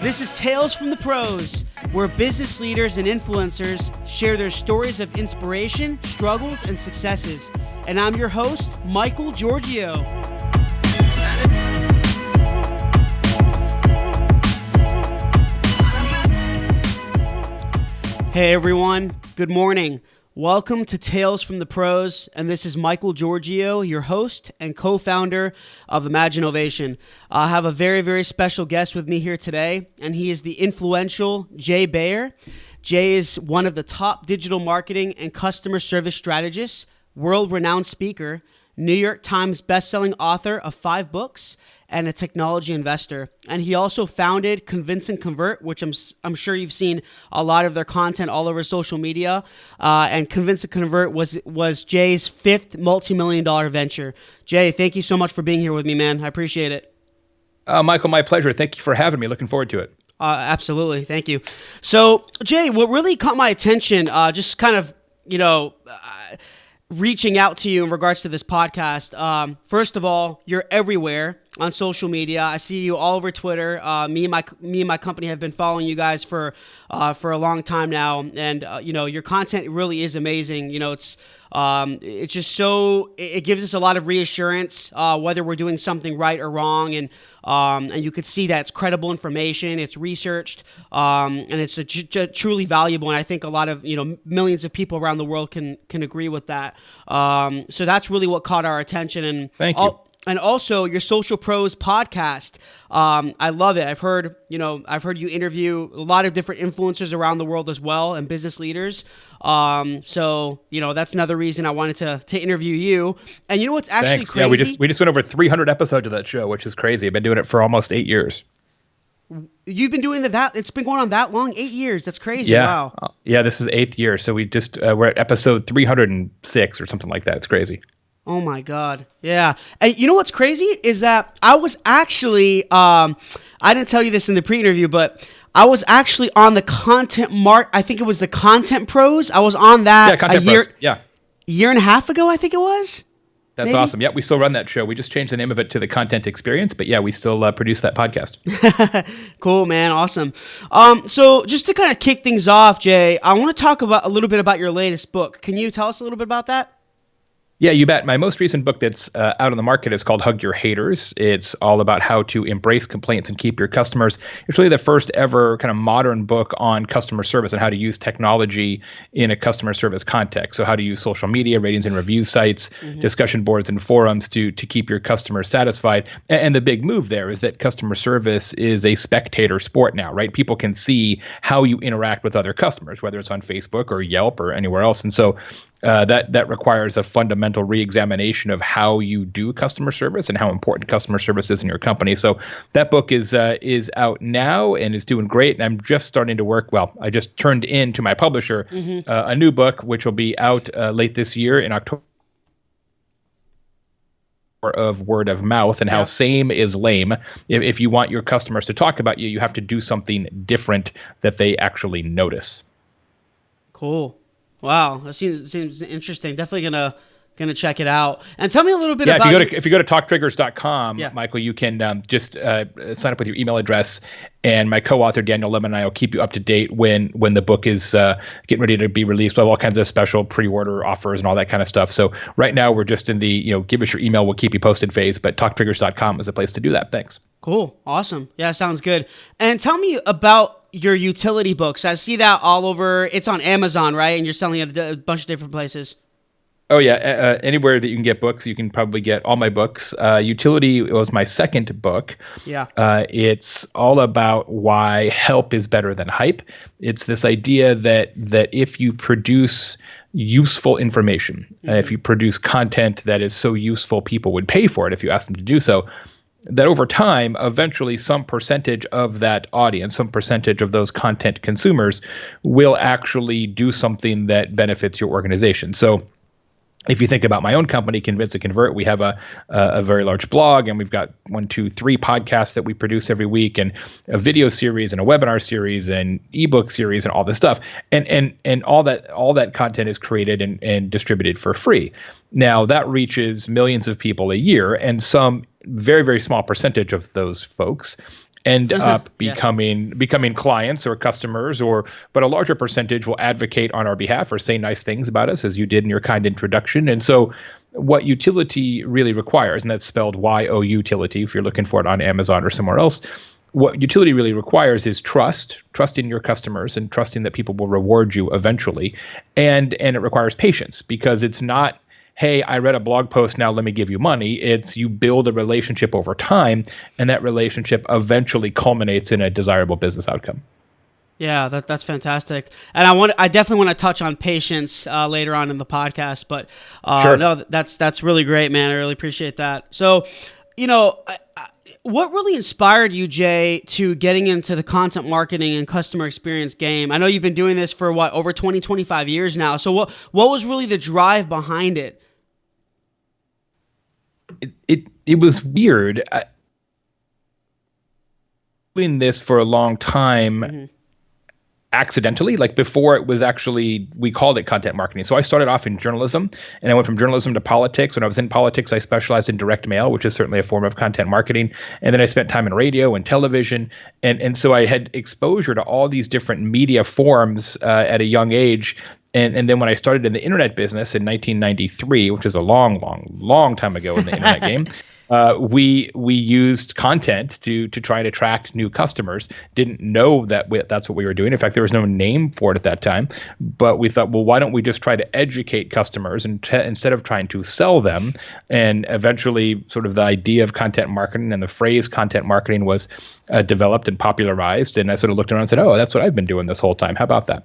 This is Tales from the Pros, where business leaders and influencers share their stories of inspiration, struggles, and successes. And I'm your host, Michael Georgiou. Hey everyone, good morning. Welcome to Tales from the Pros, and this is Michael Georgiou, your host and co-founder of Imagine Ovation. I have a very, very special guest with me here today, and he is the influential Jay Baer. Jay is one of the top digital marketing and customer service strategists, world-renowned speaker, New York Times bestselling author of 5 books, and a technology investor. And he also founded Convince and Convert, which I'm sure you've seen a lot of their content all over social media. And Convince and Convert was Jay's 5th multi-million-dollar venture. Jay, thank you so much for being here with me, man. I appreciate it. Michael, my pleasure. Thank you for having me. Looking forward to it. Absolutely. Thank you. So, Jay, what really caught my attention, just kind of, reaching out to you in regards to this podcast. First of all, you're everywhere on social media. I see you all over Twitter. Me and my company have been following you guys for a long time now, and your content really is amazing. It's just so it gives us a lot of reassurance whether we're doing something right or wrong, and you could see that it's credible information, it's researched, and it's truly valuable. And I think a lot of millions of people around the world can agree with that. So that's really what caught our attention. And thank you. And also your Social Pros podcast. I love it. I've heard you interview a lot of different influencers around the world as well, and business leaders. So that's another reason I wanted to interview you. And you know what's actually crazy? Yeah, we just went over 300 episodes of that show, which is crazy. I've been doing it for almost 8 years. You've been doing that? It's been going on that long? 8 years? That's crazy. Yeah. Wow. Yeah, this is 8th year. So we just we're at episode 306 or something like that. It's crazy. Oh my God. Yeah. And you know what's crazy is that I was actually, I didn't tell you this in the pre-interview, but I was actually on the I think it was the Content Pros. I was on that year and a half ago, I think it was. That's maybe? Awesome. Yeah, we still run that show. We just changed the name of it to the Content Experience, but yeah, we still produce that podcast. Cool, man. Awesome. So just to kind of kick things off, Jay, I want to talk a little bit about your latest book. Can you tell us a little bit about that? Yeah, you bet. My most recent book that's out on the market is called Hug Your Haters. It's all about how to embrace complaints and keep your customers. It's really the first ever kind of modern book on customer service and how to use technology in a customer service context. So how to use social media, ratings and review sites, discussion boards and forums to keep your customers satisfied. And the big move there is that customer service is a spectator sport now, right? People can see how you interact with other customers, whether it's on Facebook or Yelp or anywhere else. And so that requires a fundamental re-examination of how you do customer service and how important customer service is in your company. So that book is out now and is doing great. And I'm just starting to work. Well, I just turned in to my publisher a new book, which will be out late this year in October, of word of mouth and how same is lame. If you want your customers to talk about you, you have to do something different that they actually notice. Cool. Wow, that seems interesting. Definitely gonna check it out. And tell me a little bit about. If you go to talktriggers.com, Michael, you can just sign up with your email address, and my co-author Daniel Lemon and I will keep you up to date when the book is getting ready to be released. We'll have all kinds of special pre-order offers and all that kind of stuff. So right now we're just in the give us your email, we'll keep you posted phase. But talktriggers.com is a place to do that. Thanks. Cool, awesome. Yeah, sounds good. And tell me about your utility books. I see that all over. It's on Amazon, right? And you're selling it a bunch of different places. Oh, yeah. Anywhere that you can get books, you can probably get all my books. Utility was my second book. Yeah. It's all about why help is better than hype. It's this idea that if you produce useful information, if you produce content that is so useful, people would pay for it if you ask them to do so. That over time, eventually some percentage of that audience, some percentage of those content consumers will actually do something that benefits your organization. So if you think about my own company, Convince and Convert, we have a very large blog, and we've got 1, 2, 3 podcasts that we produce every week, and a video series and a webinar series and ebook series and all this stuff. And all that content is created and distributed for free. Now that reaches millions of people a year, and some very, very small percentage of those folks end up Yeah. becoming clients or customers, but a larger percentage will advocate on our behalf or say nice things about us, as you did in your kind introduction. And so what utility really requires, and that's spelled Y-O utility if you're looking for it on Amazon or somewhere else, what utility really requires is trust in your customers and trusting that people will reward you eventually. And it requires patience, because it's not, hey, I read a blog post, now let me give you money. It's you build a relationship over time, and that relationship eventually culminates in a desirable business outcome. Yeah, that's fantastic, and I definitely want to touch on patience later on in the podcast. But Sure. no, that's really great, man. I really appreciate that. So, what really inspired you, Jay, to getting into the content marketing and customer experience game? I know you've been doing this for over 20, 25 years now. So what was really the drive behind it? It was weird. Doing this for a long time, accidentally. Like before, it was actually, we called it content marketing. So I started off in journalism, and I went from journalism to politics. When I was in politics, I specialized in direct mail, which is certainly a form of content marketing. And then I spent time in radio and television, and so I had exposure to all these different media forms at a young age. And then when I started in the internet business in 1993, which is a long time ago in the internet game, we used content to try and attract new customers. Didn't know that's what we were doing. In fact, there was no name for it at that time. But we thought, well, why don't we just try to educate customers instead of trying to sell them? And eventually, sort of the idea of content marketing and the phrase content marketing was developed and popularized. And I sort of looked around and said, oh, that's what I've been doing this whole time. How about that?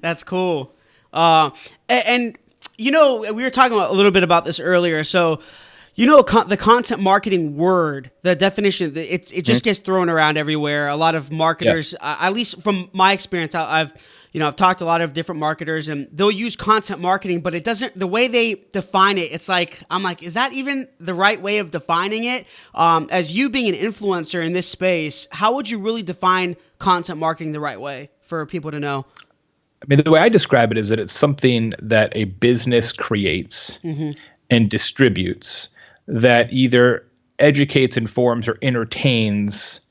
That's cool. And we were talking a little bit about this earlier. So, the content marketing word, the definition, it just gets thrown around everywhere. A lot of marketers, at least from my experience, I've talked to a lot of different marketers, and they'll use content marketing, but it doesn't, the way they define it, it's like, I'm like, is that even the right way of defining it? As you being an influencer in this space, how would you really define content marketing the right way for people to know? I mean, the way I describe it is that it's something that a business creates and distributes that either educates, informs, or entertains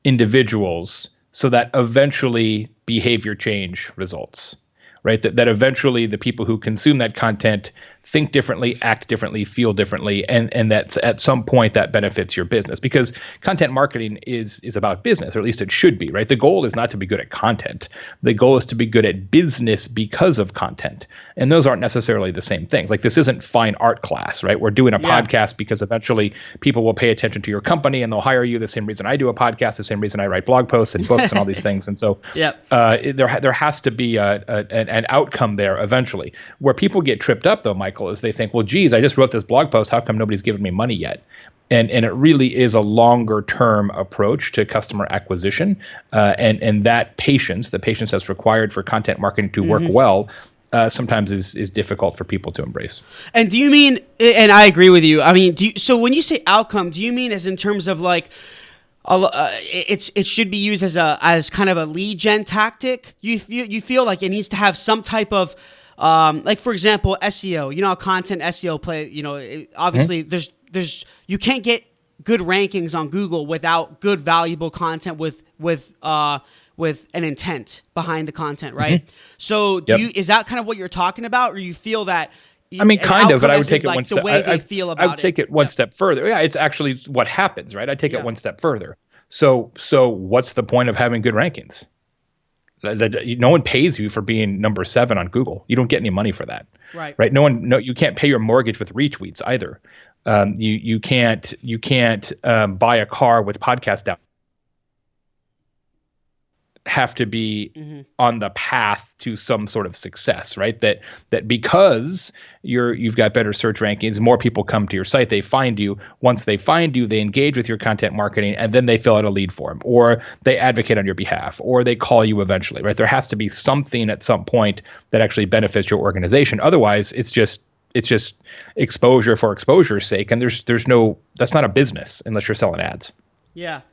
individuals so that eventually behavior change results, right? That eventually the people who consume that content think differently, act differently, feel differently, and that's at some point that benefits your business, because content marketing is about business, or at least it should be, right? The goal is not to be good at content. The goal is to be good at business because of content. And those aren't necessarily the same things. Like, this isn't fine art class, right? We're doing a podcast because eventually people will pay attention to your company and they'll hire you the same reason I do a podcast, the same reason I write blog posts and books and all these things. And so there has to be an outcome there eventually. Where people get tripped up, though, Michael, is they think, well, geez, I just wrote this blog post. How come nobody's given me money yet? And it really is a longer term approach to customer acquisition. And that patience, the patience that's required for content marketing to work well, sometimes is difficult for people to embrace. And do you mean, and I agree with you, I mean, so when you say outcome, do you mean as in terms of like, it should be used as kind of a lead gen tactic? You feel like it needs to have some type of, like, for example, SEO, how content SEO play, obviously there's you can't get good rankings on Google without good, valuable content with an intent behind the content, right? So is that kind of what you're talking about, or you feel that? I mean, kind of, but I would take it like one step. The way they feel about it. I would take it one step further. Yeah, it's actually what happens, right? I take it one step further. So what's the point of having good rankings? No one pays you for being number 7 on Google. You don't get any money for that, right? You can't pay your mortgage with retweets either. You can't buy a car with podcast down. Have to be on the path to some sort of success, right? That because you've got better search rankings, more people come to your site, they find you. Once they find you, they engage with your content marketing, and then they fill out a lead form, or they advocate on your behalf, or they call you eventually, right? There has to be something at some point that actually benefits your organization. Otherwise, it's just exposure for exposure's sake, and that's not a business unless you're selling ads.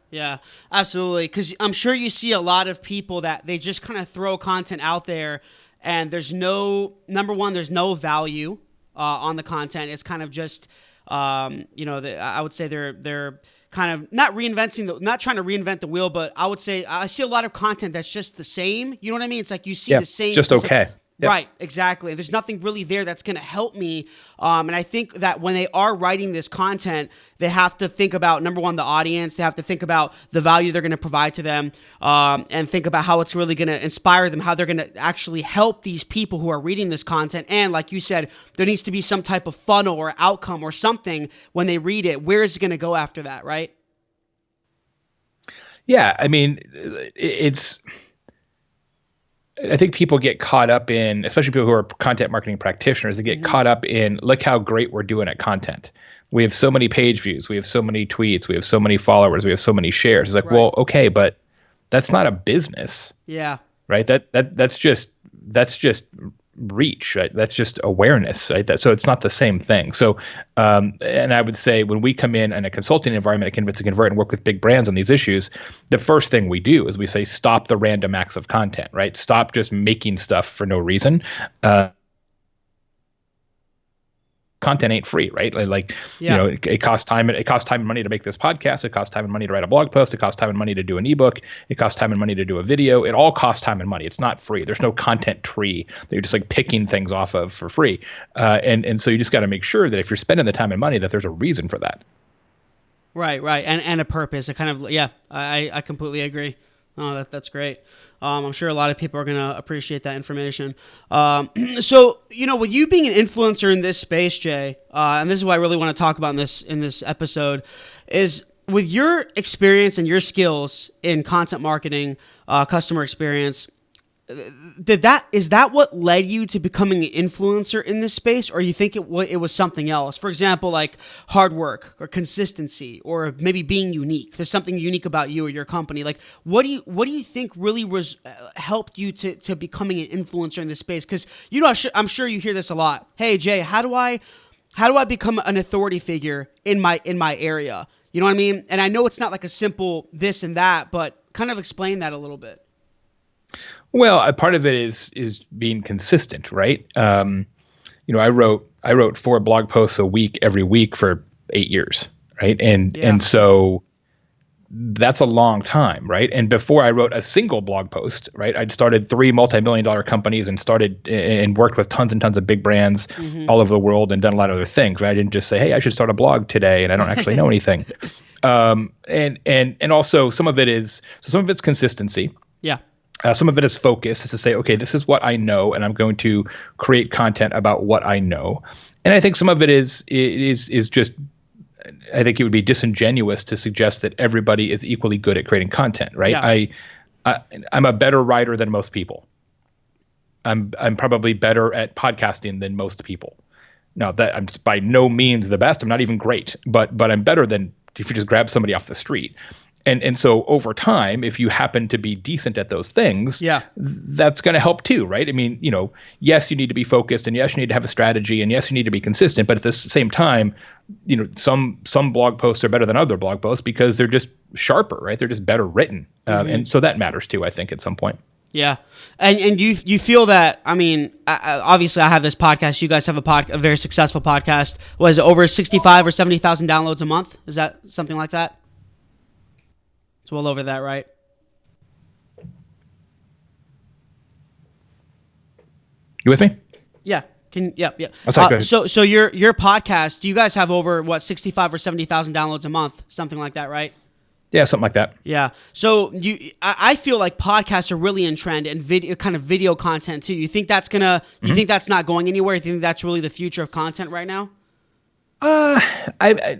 Yeah, absolutely. Because I'm sure you see a lot of people that they just kind of throw content out there, and there's no value on the content. It's kind of just, I would say they're kind of not trying to reinvent the wheel, but I would say I see a lot of content that's just the same. You know what I mean? It's like you see the same. Just okay. Yep. Right, exactly. There's nothing really there that's going to help me. And I think that when they are writing this content, they have to think about, number one, the audience. They have to think about the value they're going to provide to them, and think about how it's really going to inspire them, how they're going to actually help these people who are reading this content. And like you said, there needs to be some type of funnel or outcome or something when they read it. Where is it going to go after that, right? Yeah, I mean, I think people get caught up in, especially people who are content marketing practitioners, they get caught up in, look how great we're doing at content. We have so many page views. We have so many tweets. We have so many followers. We have so many shares. It's like, well, okay, but that's not a business. Yeah. Right. That's just reach, right? That's just awareness, right? So it's not the same thing. So, and I would say when we come in a consulting environment at Convince to Convert and work with big brands on these issues, the first thing we do is we say, stop the random acts of content, right? Stop just making stuff for no reason. Content ain't free, right? You know, it costs time. It costs time and money to make this podcast. It costs time and money to write a blog post. It costs time and money to do an ebook. It costs time and money to do a video. It all costs time and money. It's not free. There's no content tree that you're just like picking things off of for free. And so you just got to make sure that if you're spending the time and money, that there's a reason for that. Right. And a purpose. I completely agree. Oh, that's great. I'm sure a lot of people are going to appreciate that information. So, you know, with you being an influencer in this space, Jay, and this is what I really want to talk about in this episode, is with your experience and your skills in content marketing, customer experience, is that what led you to becoming an influencer in this space, or you think it was something else? For example, like hard work or consistency, or maybe being unique. There's something unique about you or your company. Like, what do you think really was helped you to becoming an influencer in this space? Because you know, I'm sure you hear this a lot. Hey, Jay, how do I become an authority figure in my area? You know what I mean? And I know it's not like a simple this and that, but kind of explain that a little bit. Well, a part of it is being consistent, right? You know, I wrote 4 blog posts a week every week for 8 years, right? And so that's a long time, right? And before I wrote a single blog post, right, I'd started 3 multi-million-dollar companies and started and worked with tons and tons of big brands all over the world and done a lot of other things, right? I didn't just say, hey, I should start a blog today, and I don't actually know anything. And also some of it's consistency. Yeah. Some of it is focus, is to say, okay, this is what I know, and I'm going to create content about what I know. And I think some of it is just, I think it would be disingenuous to suggest that everybody is equally good at creating content, right? Yeah. I'm a better writer than most people. I'm probably better at podcasting than most people. Now, that I'm by no means the best. I'm not even great, but I'm better than if you just grab somebody off the street. And so over time, if you happen to be decent at those things, that's going to help too, right? I mean, you know, yes, you need to be focused, and yes, you need to have a strategy, and yes, you need to be consistent. But at the same time, you know, some blog posts are better than other blog posts because they're just sharper, right? They're just better written, and so that matters too, I think, at some point. Yeah, and you feel that? I mean, obviously, I have this podcast. You guys have a very successful podcast. Was it over 65 or 70,000 downloads a month? Is that something like that? It's well over that, right? You with me? Yeah. Yeah. Oh, sorry, go ahead. So your podcast, you guys have over 65 or 70,000 downloads a month, something like that, right? Yeah, something like that. Yeah. So I feel like podcasts are really in trend, and video content too. You think that's you think that's not going anywhere? You think that's really the future of content right now? I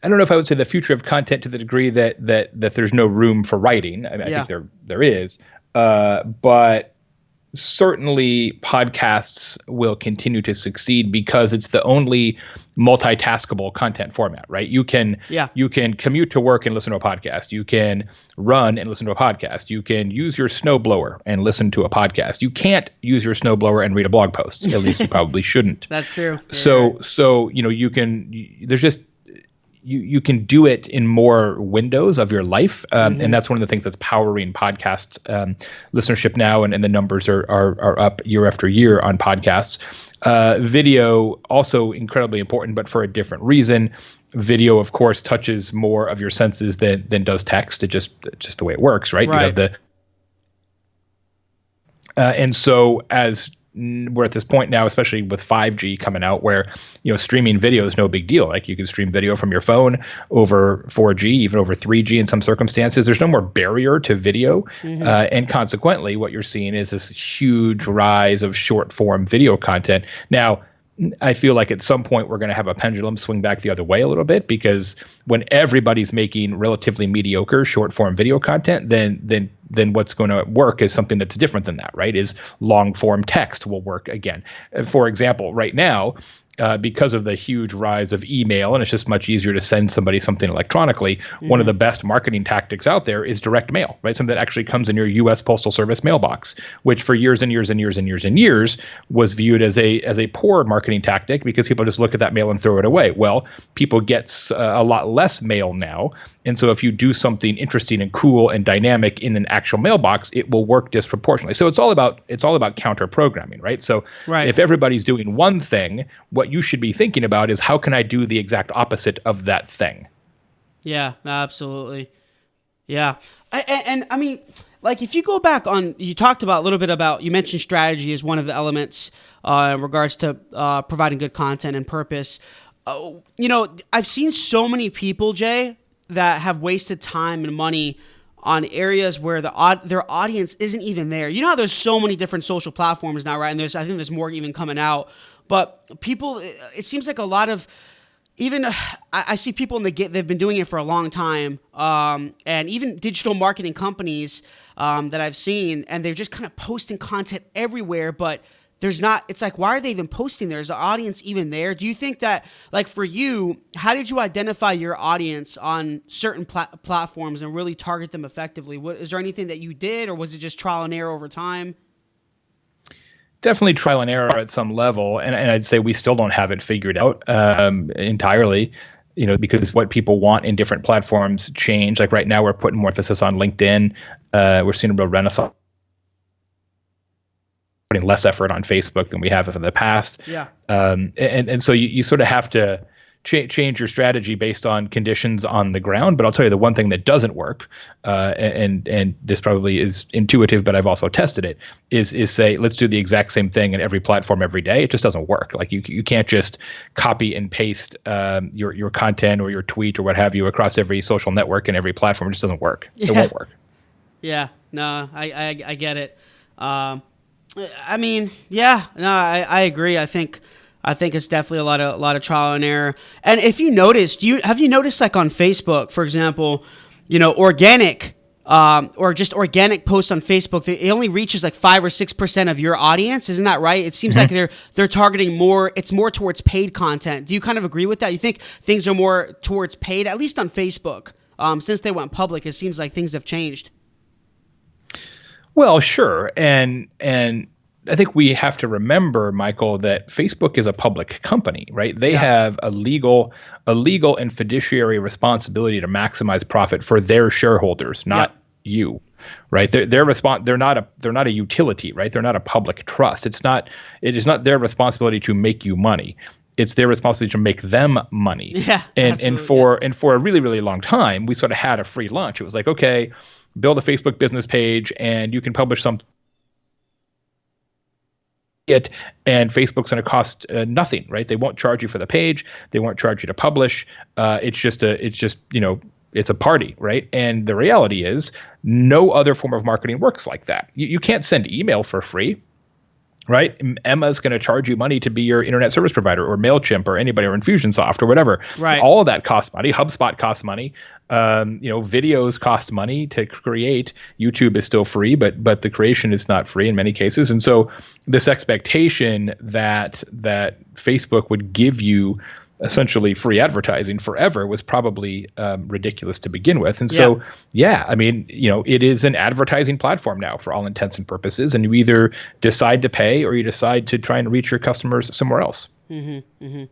don't know if I would say the future of content to the degree that there's no room for writing. I think there is, but certainly podcasts will continue to succeed because it's the only multitaskable content format, right? You can commute to work and listen to a podcast. You can run and listen to a podcast. You can use your snowblower and listen to a podcast. You can't use your snowblower and read a blog post. At least you probably shouldn't. That's true. So you know, you can do it in more windows of your life. And that's one of the things that's powering podcast listenership now. And the numbers are up year after year on podcasts. Video also incredibly important, but for a different reason. Video, of course, touches more of your senses than does text. It's just the way it works, right? You have the and so as we're at this point now, especially with 5G coming out, where streaming video is no big deal. Like you can stream video from your phone over 4G, even over 3G in some circumstances. There's no more barrier to video, and consequently, what you're seeing is this huge rise of short form video content. Now, I feel like at some point we're going to have a pendulum swing back the other way a little bit, because when everybody's making relatively mediocre short form video content, then what's going to work is something that's different than that, right? Is long form text will work again. For example, right now, because of the huge rise of email, and it's just much easier to send somebody something electronically, one of the best marketing tactics out there is direct mail, right? Something that actually comes in your U.S. Postal Service mailbox, which for years and years and years and years and years was viewed as a poor marketing tactic because people just look at that mail and throw it away. Well, people get a lot less mail now. And so if you do something interesting and cool and dynamic in an actual mailbox, it will work disproportionately. So it's all about counter programming, right? So if everybody's doing one thing, what you should be thinking about is how can I do the exact opposite of that thing? Yeah, no, absolutely. Yeah. And I mean, like if you go back on, you talked about a little bit about, you mentioned strategy as one of the elements in regards to providing good content and purpose. I've seen so many people, Jay, that have wasted time and money on areas where their audience isn't even there. You know how there's so many different social platforms now, right? And I think there's more even coming out. But people, it seems like a lot of, even I see people they've been doing it for a long time, and even digital marketing companies that I've seen, and they're just kind of posting content everywhere, but it's like, why are they even posting there? Is the audience even there? Do you think that, like for you, how did you identify your audience on certain platforms and really target them effectively? Is there anything that you did, or was it just trial and error over time? Definitely trial and error at some level. And I'd say we still don't have it figured out entirely, because what people want in different platforms change. Like right now, we're putting more emphasis on LinkedIn. We're seeing a real renaissance, putting less effort on Facebook than we have in the past. Yeah. And so you sort of have to change your strategy based on conditions on the ground. But I'll tell you the one thing that doesn't work, and this probably is intuitive, but I've also tested it, is say, let's do the exact same thing in every platform every day. It just doesn't work. Like you can't just copy and paste your content or your tweet or what have you across every social network and every platform. It just doesn't work. It won't work. Yeah, no, I get it. I mean, yeah, no, I agree. I think it's definitely a lot of trial and error. And if you noticed, have you noticed, like on Facebook, for example, organic or just organic posts on Facebook, it only reaches like 5 or 6% of your audience. Isn't that right? It seems like they're targeting more. It's more towards paid content. Do you kind of agree with that? You think things are more towards paid, at least on Facebook? Since they went public, it seems like things have changed. Well, sure. And I think we have to remember, Michael, that Facebook is a public company, right? They have a legal and fiduciary responsibility to maximize profit for their shareholders, not you, right? They're not a utility, right? They're not a public trust. It is not their responsibility to make you money. It's their responsibility to make them money. Yeah. And for a really, really long time, we sort of had a free lunch. It was like, okay, build a Facebook business page and you can publish something, and Facebook's going to cost nothing, right? They won't charge you for the page. They won't charge you to publish. It's a party, right? And the reality is no other form of marketing works like that. You can't send email for free, right? Emma's going to charge you money to be your internet service provider, or MailChimp, or anybody, or Infusionsoft, or whatever. Right. All of that costs money. HubSpot costs money. Videos cost money to create. YouTube is still free, but the creation is not free in many cases. And so this expectation that Facebook would give you essentially free advertising forever was probably ridiculous to begin with. And so, I mean, it is an advertising platform now for all intents and purposes. And you either decide to pay or you decide to try and reach your customers somewhere else. Mm-hmm, mm-hmm.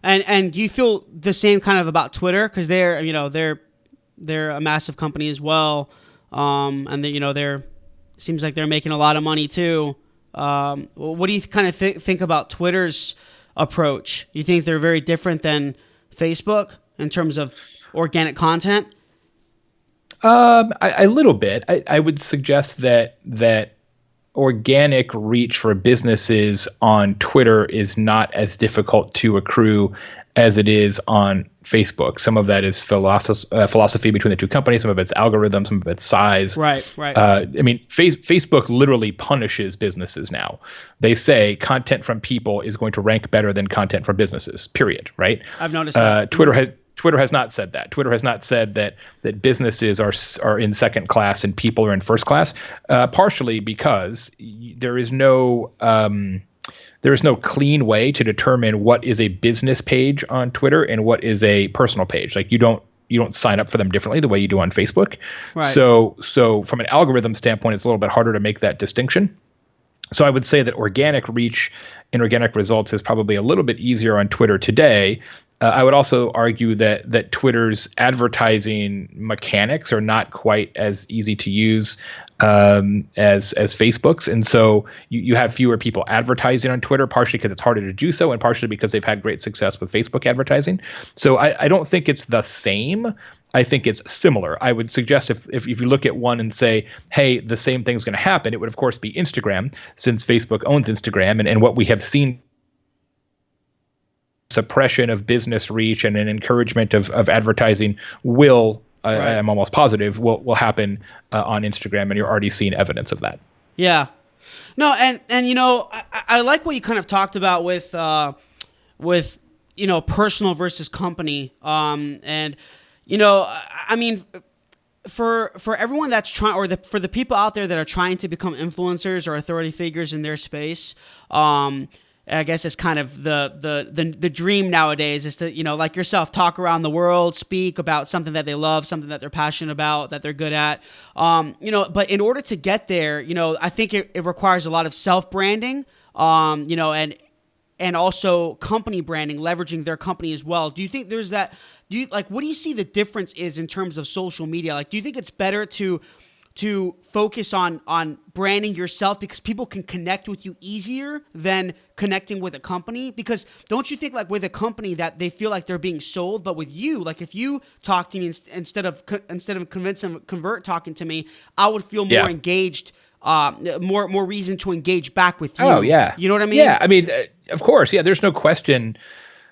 And do you feel the same kind of about Twitter? Because they're a massive company as well. And they're seems like they're making a lot of money too. What do you kind of think about Twitter's approach? You think they're very different than Facebook? in terms of organic content? A little bit. I would suggest that organic reach for businesses on Twitter is not as difficult to accrue as it is on Facebook. Some of that is philosophy between the two companies. Some of it's algorithm. Some of it's size. Right. I mean, Facebook literally punishes businesses now. They say content from people is going to rank better than content from businesses. Period. Right. I've noticed that. Twitter has not said that. Twitter has not said that businesses are in second class and people are in first class. Partially because there is no clean way to determine what is a business page on Twitter and what is a personal page. Like you don't sign up for them differently the way you do on Facebook. Right. So from an algorithm standpoint, it's a little bit harder to make that distinction. So I would say that organic reach and organic results is probably a little bit easier on Twitter today. I would also argue that Twitter's advertising mechanics are not quite as easy to use as Facebook's, and so you have fewer people advertising on Twitter, partially because it's harder to do so, and partially because they've had great success with Facebook advertising. So I don't think it's the same. I think it's similar. I would suggest if you look at one and say, hey, the same thing's going to happen, it would of course be Instagram, since Facebook owns Instagram, and what we have seen suppression of business reach and an encouragement of advertising will, I'm almost positive, will happen on Instagram, and you're already seeing evidence of that. Yeah. No, and I like what you kind of talked about with personal versus company. And I mean, for everyone that's trying, or for the people out there that are trying to become influencers or authority figures in their space, I guess it's kind of the dream nowadays is to, like yourself, talk around the world, speak about something that they love, something that they're passionate about, that they're good at. But in order to get there, I think it requires a lot of self-branding, and also company branding, leveraging their company as well. Do you think there's that? What do you see the difference is in terms of social media? Like, do you think it's better to focus on branding yourself because people can connect with you easier than connecting with a company? Because don't you think, like, with a company that they feel like they're being sold, but with you, like, if you talk to me instead of convert talking to me, I would feel more engaged, more reason to engage back with you. Oh yeah, you know what I mean? Yeah, I mean, of course, yeah. There's no question.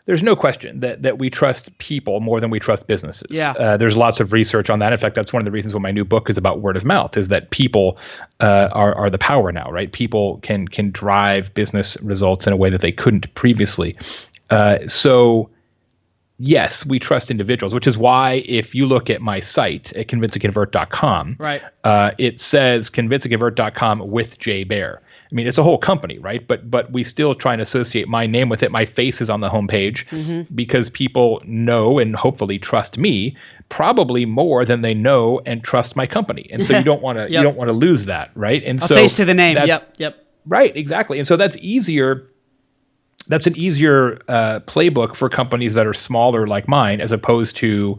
There's no question that we trust people more than we trust businesses. Yeah. There's lots of research on that. In fact, that's one of the reasons why my new book is about word of mouth, is that people are the power now, right? People can drive business results in a way that they couldn't previously. So yes, we trust individuals, which is why if you look at my site at convinceandconvert.com, right, it says convinceandconvert.com with Jay Baer. I mean, it's a whole company, right? But we still try and associate my name with it. My face is on the homepage because people know and hopefully trust me probably more than they know and trust my company. And so you don't want to you don't want to lose that, right? And so face to the name. Yep. Right, exactly. And so that's easier. That's an easier playbook for companies that are smaller like mine, as opposed to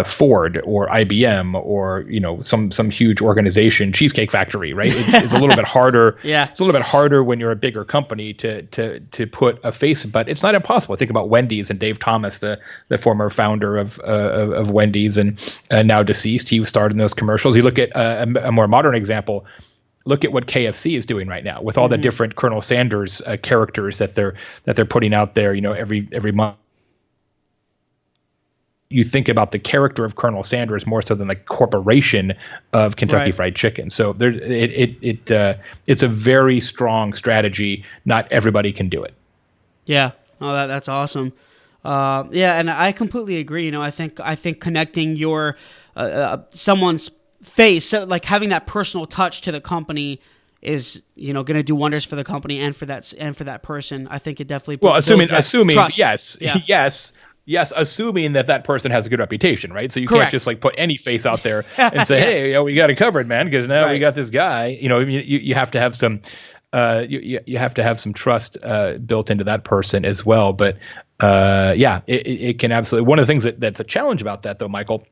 Ford or IBM or some huge organization, Cheesecake Factory, right? It's a little bit harder. Yeah, it's a little bit harder when you're a bigger company to put a face, but it's not impossible. Think about Wendy's and Dave Thomas, the former founder of Wendy's and now deceased. He starred in those commercials. You look at a more modern example. Look at what KFC is doing right now with all the different Colonel Sanders characters that they're putting out there. Every month. You think about the character of Colonel Sanders more so than the corporation of Kentucky Fried Chicken. So it's a very strong strategy. Not everybody can do it. Yeah. Oh, that's awesome. And I completely agree. I think connecting your someone's face, like having that personal touch to the company, is going to do wonders for the company and for that person. I think it definitely assuming trust. Yes, assuming that person has a good reputation, right? So you can't just like put any face out there and say, hey, we got it covered, man, because now we got this guy. You have to have some you have to have some trust built into that person as well. But it can absolutely. One of the things that's a challenge about that, though, Michael,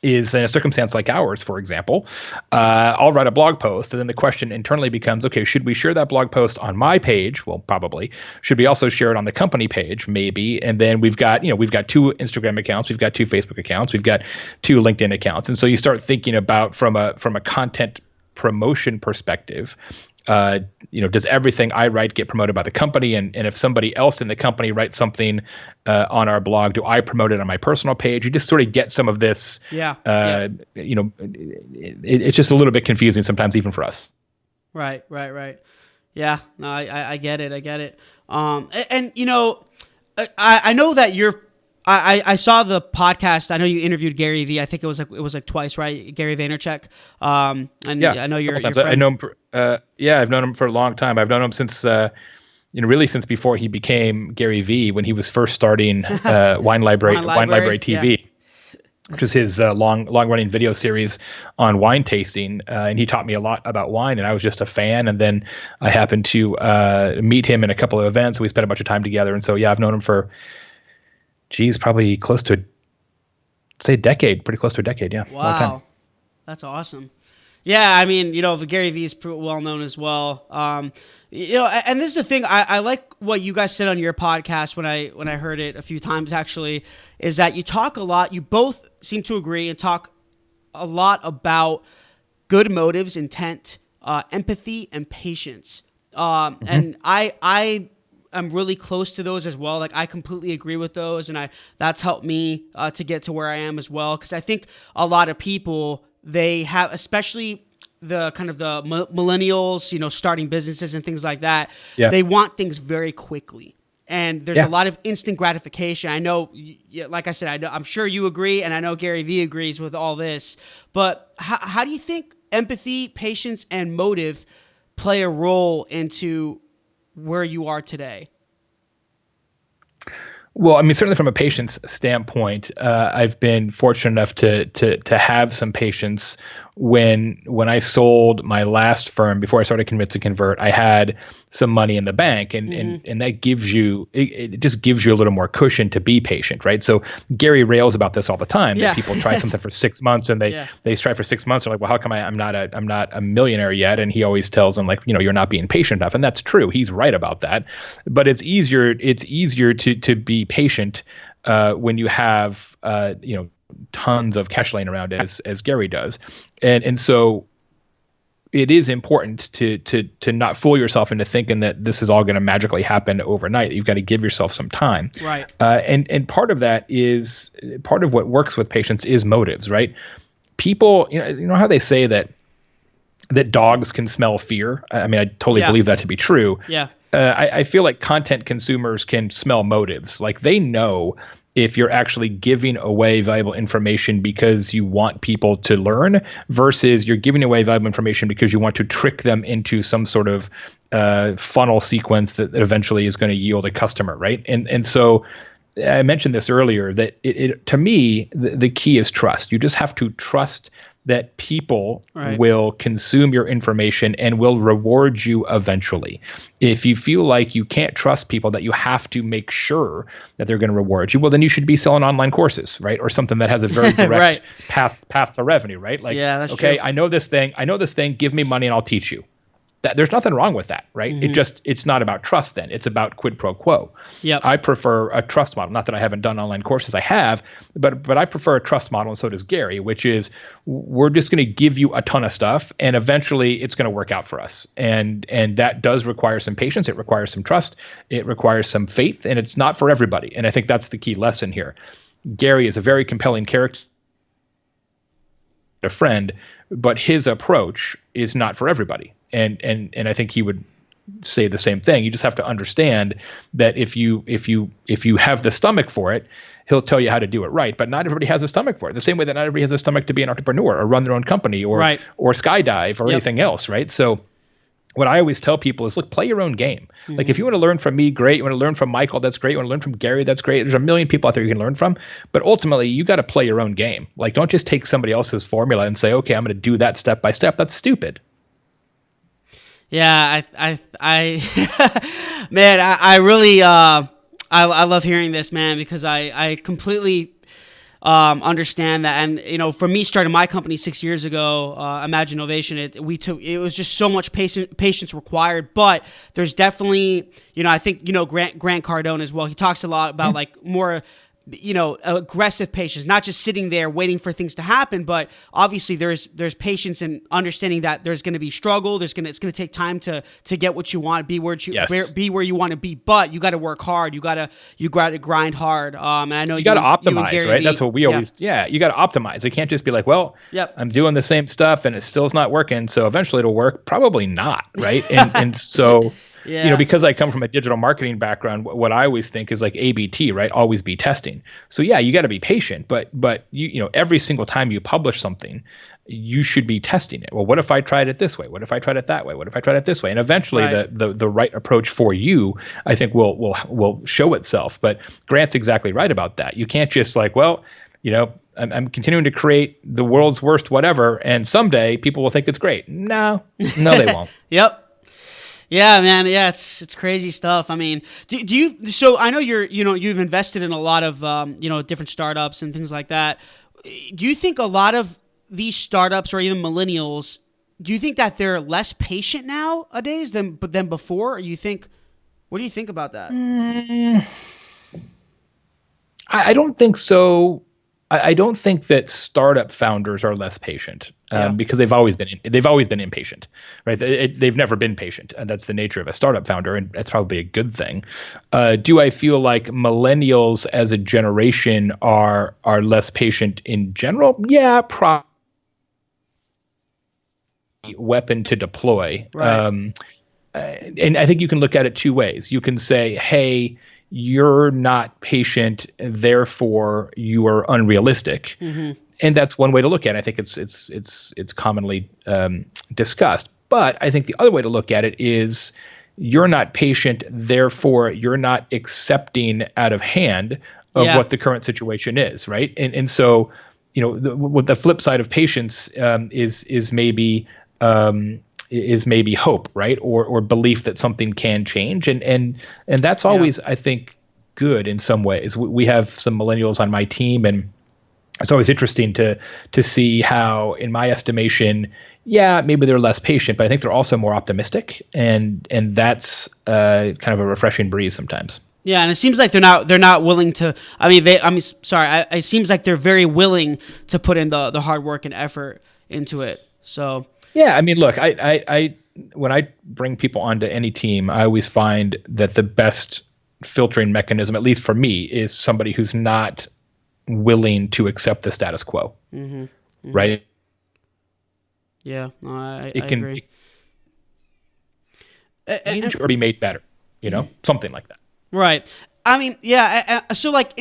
is in a circumstance like ours, for example, I'll write a blog post, and then the question internally becomes, okay, should we share that blog post on my page? Well, probably. Should we also share it on the company page? Maybe. And then we've got two Instagram accounts, we've got two Facebook accounts, we've got two LinkedIn accounts, and so you start thinking about from a content promotion perspective. Does everything I write get promoted by the company? And if somebody else in the company writes something on our blog, do I promote it on my personal page? You just sort of get some of this. It's just a little bit confusing sometimes, even for us. Right. Yeah, no, I get it. And I know that I saw the podcast. I know you interviewed Gary Vee. I think it was like twice, right? Gary Vaynerchuk. And yeah, I know you're friend. I know him. I've known him for a long time. I've known him since really since before he became Gary Vee, when he was first starting Wine Library TV. Yeah. Which is his long running video series on wine tasting, and he taught me a lot about wine, and I was just a fan. And then I happened to meet him in a couple of events. We spent a bunch of time together, and so I've known him for, probably close to, say, a decade, pretty close to a decade. Yeah. Wow. Long time. That's awesome. Yeah. I mean, Gary Vee is well known as well. And this is the thing, I like what you guys said on your podcast when I heard it a few times, actually, is that you talk a lot, you both seem to agree and talk a lot about good motives, intent, empathy, and patience. And I'm really close to those as well. Like, I completely agree with those, and that's helped me to get to where I am as well. Because I think a lot of people, they have, especially the kind of the millennials, starting businesses and things like that. Yeah. They want things very quickly, and there's a lot of instant gratification. I know, like I said, I'm sure you agree, and I know Gary Vee agrees with all this. But how do you think empathy, patience, and motive play a role into where you are today? Well, I mean, certainly from a patience standpoint, I've been fortunate enough to have some patience. When I sold my last firm, before I started Convince to Convert, I had some money in the bank, and that gives you, it just gives you a little more cushion to be patient, right? So Gary rails about this all the time. That people try something for 6 months, and they strive for 6 months. They're like, well, how come I'm not a millionaire yet? And he always tells them, like, you're not being patient enough, and that's true. He's right about that. But it's easier to be patient when you have tons of cash laying around, as Gary does, and so it is important to not fool yourself into thinking that this is all going to magically happen overnight. You've got to give yourself some time, right? And part of that is, part of what works with patience is motives, right? People, you know how they say that dogs can smell fear. I mean, I totally believe that to be true. Yeah. I feel like content consumers can smell motives. Like, they know if you're actually giving away valuable information because you want people to learn, versus you're giving away valuable information because you want to trick them into some sort of funnel sequence that eventually is going to yield a customer, right? And so I mentioned this earlier, that it to me, the key is trust. You just have to trust that people will consume your information and will reward you eventually. If you feel like you can't trust people, that you have to make sure that they're going to reward you, well, then you should be selling online courses, right? Or something that has a very direct path to revenue, right? Like, that's okay, true. I know this thing, give me money and I'll teach you. There's nothing wrong with that, right? Mm-hmm. It's not about trust then. It's about quid pro quo. Yep. I prefer a trust model. Not that I haven't done online courses, I have, but I prefer a trust model, and so does Gary, which is, we're just going to give you a ton of stuff, and eventually it's going to work out for us. And that does require some patience. It requires some trust. It requires some faith, and it's not for everybody. And I think that's the key lesson here. Gary is a very compelling character, a friend, but his approach is not for everybody. And I think he would say the same thing. You just have to understand that if you have the stomach for it, he'll tell you how to do it right. But not everybody has a stomach for it. The same way that not everybody has a stomach to be an entrepreneur or run their own company or skydive or anything else, right? So what I always tell people is, look, play your own game. Mm-hmm. Like, if you want to learn from me, great. You want to learn from Michael, that's great. You want to learn from Gary, that's great. There's a million people out there you can learn from. But ultimately, you got to play your own game. Like, don't just take somebody else's formula and say, okay, I'm going to do that step by step. That's stupid. Yeah, man, I really, I love hearing this, man, because I completely understand that. And for me, starting my company 6 years ago, Imagine Innovation, it was just so much patience required. But there's definitely, I think Grant Cardone as well. He talks a lot about like more aggressive patience, not just sitting there waiting for things to happen, but obviously there's patience and understanding that there's going to be struggle. It's going to take time to get what you want, be where you want to be, but you got to work hard. You got to grind hard. And I know you got to optimize, right? That's what we always, you got to optimize. It can't just be like, well, I'm doing the same stuff and it still is not working. So eventually it'll work. Probably not. Right. And so, because I come from a digital marketing background, what I always think is like ABT, right? Always be testing. So you got to be patient, but every single time you publish something, you should be testing it. Well, what if I tried it this way? What if I tried it that way? What if I tried it this way? And eventually the right approach for you, I think will show itself. But Grant's exactly right about that. You can't just like, well, I'm continuing to create the world's worst whatever, and someday people will think it's great. No, they won't. Yep. Yeah, man. Yeah, it's crazy stuff. I mean, do you? So I know you've invested in a lot of different startups and things like that. Do you think a lot of these startups or even millennials, do you think that they're less patient nowadays than before? Or what do you think about that? I don't think so. I don't think that startup founders are less patient because they've always been impatient, right? They've never been patient, and that's the nature of a startup founder, and that's probably a good thing. Do I feel like millennials as a generation are less patient in general? Yeah, probably. Weapon to deploy, right. And I think you can look at it two ways. You can say, hey, you're not patient, therefore you are unrealistic. Mm-hmm. And that's one way to look at it. I think it's commonly discussed. But I think the other way to look at it is you're not patient, therefore you're not accepting out of hand of what the current situation is, right? And so, what the flip side of patience is maybe hope, right? Or belief that something can change. And that's always, I think, good in some ways. We have some millennials on my team, and it's always interesting to see how, in my estimation, maybe they're less patient, but I think they're also more optimistic. And that's kind of a refreshing breeze sometimes. Yeah, and it seems like they're not willing to. It seems like they're very willing to put in the hard work and effort into it. So yeah, I mean, look, I when I bring people onto any team, I always find that the best filtering mechanism, at least for me, is somebody who's not willing to accept the status quo. Mm-hmm. Mm-hmm. Right? Yeah, no, I agree. Change or be made better, something like that. Right. I mean, yeah. So, like,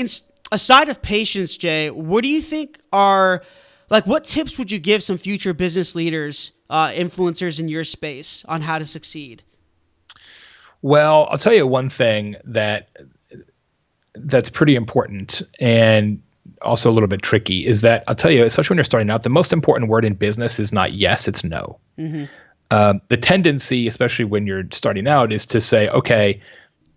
aside of patience, Jay, what do you think are, like, what tips would you give some future business leaders, influencers in your space on how to succeed? Well, I'll tell you one thing that's pretty important and also a little bit tricky is that I'll tell you, especially when you're starting out, the most important word in business is not yes, it's no. Mm-hmm. The tendency, especially when you're starting out, is to say, okay,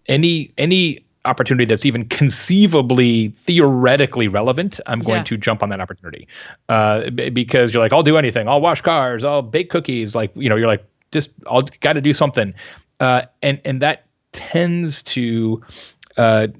any opportunity that's even conceivably theoretically relevant, I'm going to jump on that opportunity because you're like, I'll do anything. I'll wash cars. I'll bake cookies. Like, you're like, just I'll got to do something. And that tends to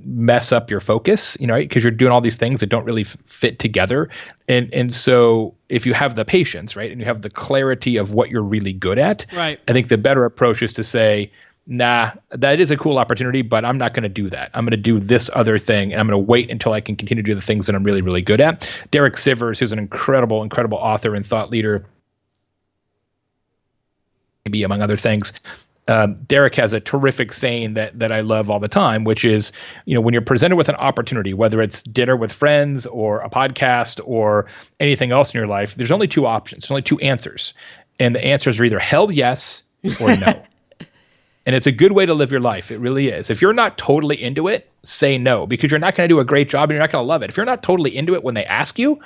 mess up your focus, right? Because you're doing all these things that don't really fit together. And so if you have the patience, right, and you have the clarity of what you're really good at, right, I think the better approach is to say, nah, that is a cool opportunity, but I'm not going to do that. I'm going to do this other thing, and I'm going to wait until I can continue to do the things that I'm really, really good at. Derek Sivers, who's an incredible, incredible author and thought leader, maybe among other things, Derek has a terrific saying that I love all the time, which is, when you're presented with an opportunity, whether it's dinner with friends or a podcast or anything else in your life, there's only two options. There's only two answers. And the answers are either hell yes or no. And it's a good way to live your life. It really is. If you're not totally into it, say no, because you're not going to do a great job and you're not going to love it. If you're not totally into it when they ask you,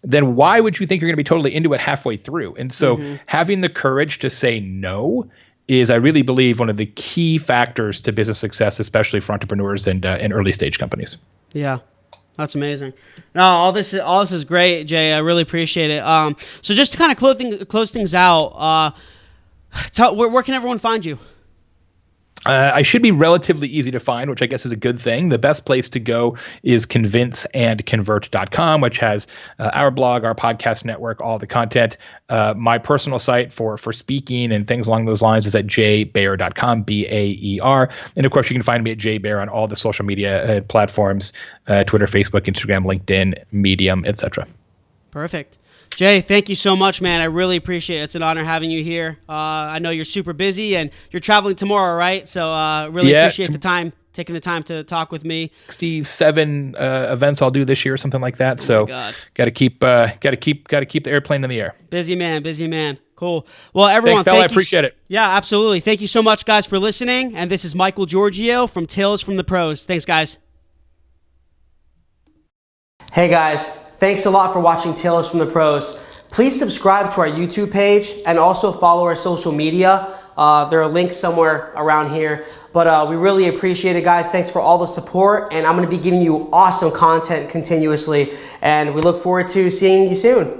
then why would you think you're going to be totally into it halfway through? And so having the courage to say no is, I really believe, one of the key factors to business success, especially for entrepreneurs and early stage companies. Yeah. That's amazing. No, all this is great, Jay. I really appreciate it. So just to kind of close things out, where can everyone find you? I should be relatively easy to find, which I guess is a good thing. The best place to go is convinceandconvert.com, which has our blog, our podcast network, all the content. My personal site for speaking and things along those lines is at jaybaer.com, Baer. And of course, you can find me at Jay Baer on all the social media platforms, Twitter, Facebook, Instagram, LinkedIn, Medium, etc. Perfect. Jay, thank you so much, man. I really appreciate it. It's an honor having you here. I know you're super busy and you're traveling tomorrow, right? So really appreciate taking the time to talk with me. 67 events I'll do this year, something like that. So got to keep the airplane in the air. Busy man. Cool. Well, everyone, thanks, fella. I appreciate it. Yeah, absolutely. Thank you so much, guys, for listening. And this is Michael Georgiou from Tales from the Pros. Thanks, guys. Hey, guys. Thanks a lot for watching Tales from the Pros. Please subscribe to our YouTube page and also follow our social media. There are links somewhere around here. But we really appreciate it, guys. Thanks for all the support. And I'm going to be giving you awesome content continuously. And we look forward to seeing you soon.